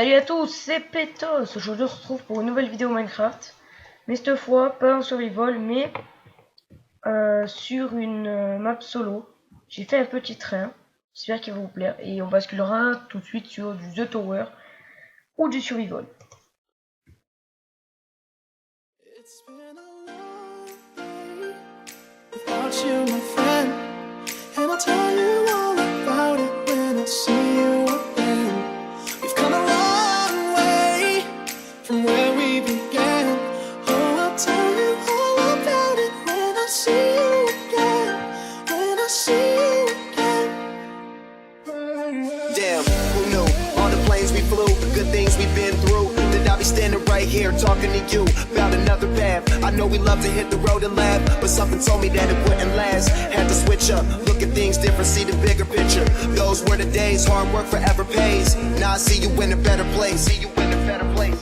Salut à tous, c'est Pétos. Aujourd'hui on se retrouve pour une nouvelle vidéo Minecraft. Mais cette fois, pas en survival, mais sur une map solo. J'ai fait un petit train, j'espère qu'il va vous plaire. Et on basculera tout de suite sur du The Tower ou du survival. It's been a long day without you, my friend, and I'll tell you all about it when I see you again. We've come a long way from where we began. Oh, I'll tell you all about it when I see you again. When I see you again. Damn, who knew? All the planes we flew, good things we've been through. That I'll be standing right here talking to you about another path. I know we love to hit the road and laugh, but something told me that it wouldn't last. Had to switch up, look at things different, see the bigger picture. Those were the days, hard work forever pays. Now I see you in a better place. See you in a better place.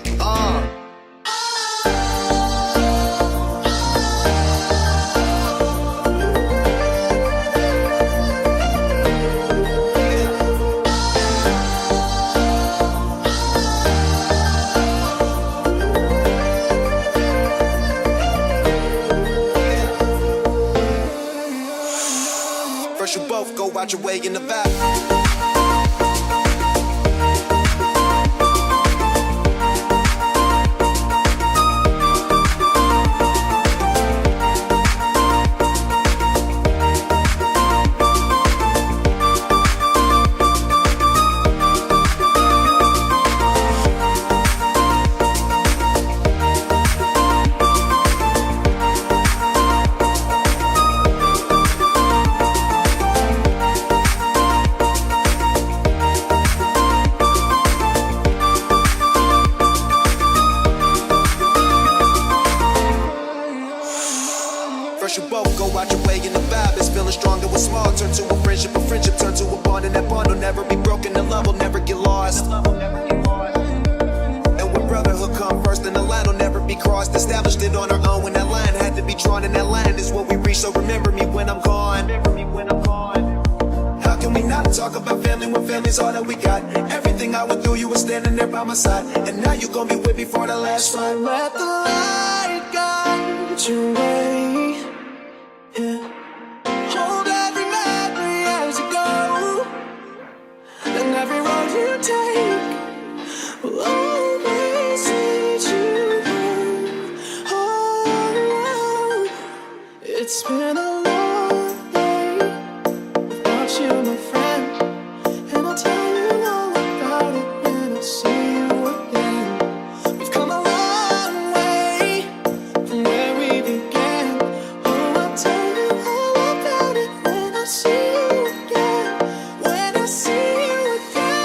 First you both go out your way in the back. First you both go out your way in the vibe. It's feeling strong and small. Turn to a friendship turn to a bond. And that bond will never be broken. The love will never get lost. And when brotherhood come first, then the line will never be crossed. Established it on our own when that line had to be drawn. And that line is what we reach. So remember me when I'm gone. How can we not talk about family when family's all that we got? Everything I went through, you were standing there by my side. And now you gon' be with me for the last fight. Let the light guide your way. Yeah. Hold every memory as you go, and every road you take will always lead you home. Oh, it's been a long day without you, my friend, and I'll tell you all about it when I see you again. We've come a long way from where we began. Oh, I'll tell you all about it when I see you again. When I see you again.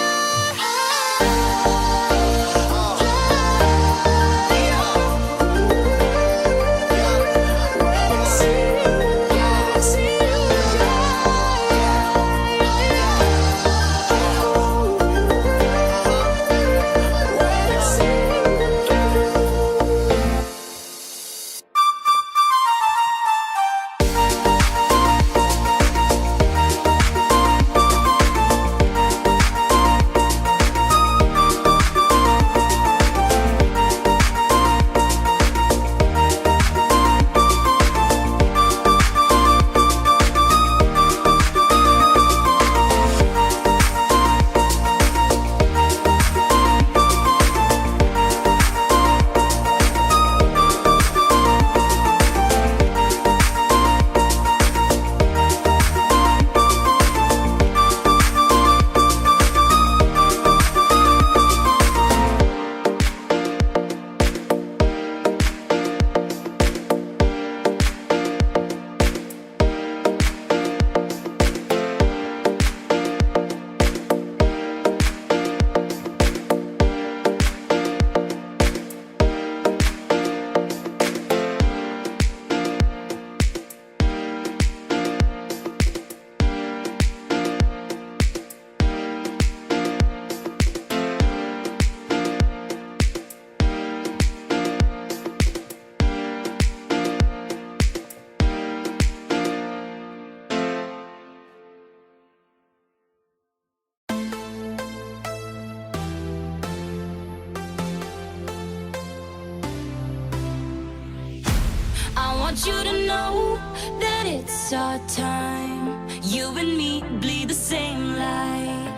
want you to know that it's our time. You and me bleed the same light.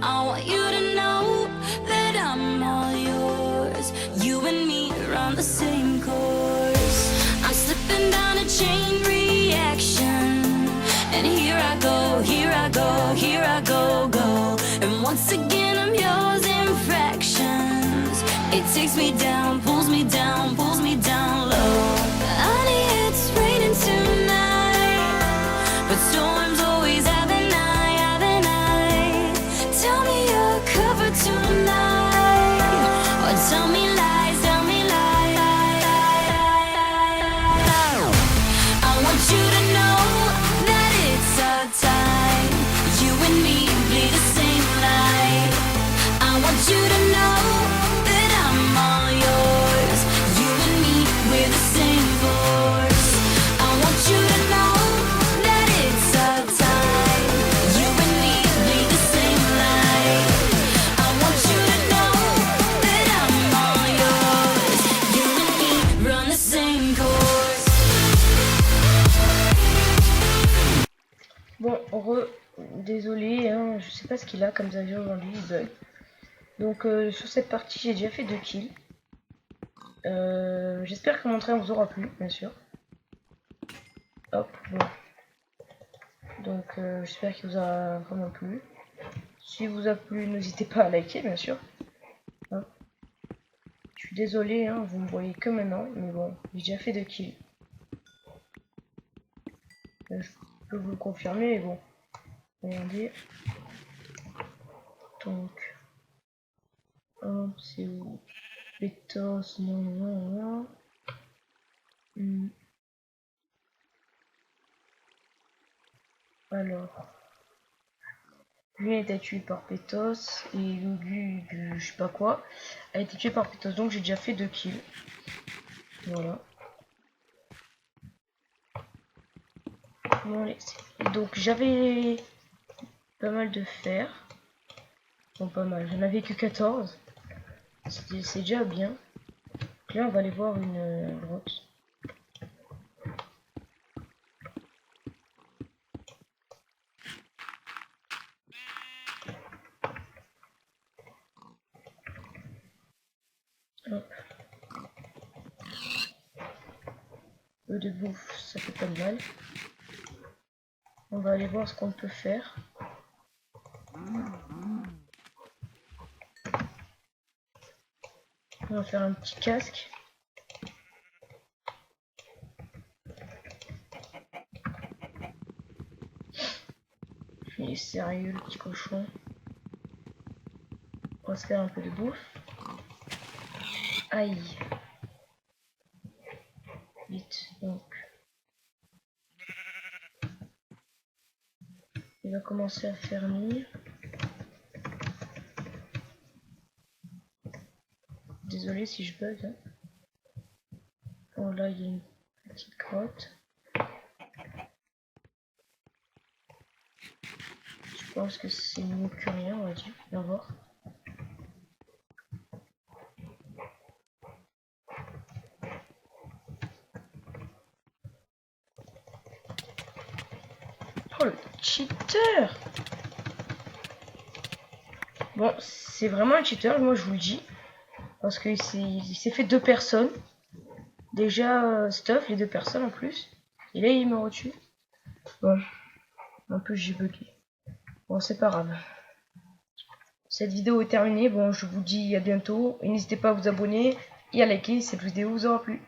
I want you to know that I'm all yours. You and me run the same course. I'm slipping down a chain reaction, and here I go, here I go, here I go, go. And once again I'm yours in fractions. It takes me down, pulls me down, pulls me down low. Honey, it's raining tonight, but storms always have an eye, have an eye. Tell me you're covered tonight, or tell me lies, tell me lies. I want you to know that it's our time. You and me bleed the same light. I want you to know that I'm all yours. You and me, we're the same force. I want you to know that it's our time. You and me bleed the same light. I want you to know that I'm all yours. You and me run the same course. Bon, désolé, hein, je sais pas ce qu'il a comme avion aujourd'hui, il bug. Donc sur cette partie, j'ai déjà fait 2 kills. J'espère que mon train vous aura plu, bien sûr. Hop, bon. Donc j'espère qu'il vous a vraiment plu. Si vous a plu, n'hésitez pas à liker, bien sûr. Hop. Je suis désolé, hein, vous me voyez que maintenant, mais bon, j'ai déjà fait 2 kills. Je peux vous le confirmer, mais bon. Regardez. Donc, hop, c'est où? Pétos, non, non, non. Alors, lui a été tué par Pétos et Lugu du je sais pas quoi a été tué par Pétos. Donc j'ai déjà fait 2 kills. Voilà. Bon, allez, donc j'avais pas mal de fer. Bon, pas mal, j'en avais que 14. C'est déjà bien. Donc là on va aller voir une grotte. Hop. Peu de bouffe, ça fait pas de mal. On va aller voir ce qu'on peut faire. On va faire un petit casque. Il est sérieux le petit cochon. On va se faire un peu de bouffe. Aïe. Vite donc. Il va commencer à faire nuit. Désolé si je bug. Hein. Bon là il y a une petite grotte. Je pense que c'est mieux que rien, on va dire. On va voir. Oh le cheater! Bon, c'est vraiment un cheater, moi je vous le dis. Parce qu'il s'est fait 2 personnes. Déjà stuff, les 2 personnes en plus. Et là il me retue. Bon, en plus j'ai bugué. Bon, c'est pas grave. Cette vidéo est terminée. Bon, je vous dis à bientôt. Et n'hésitez pas à vous abonner et à liker si cette vidéo vous aura plu.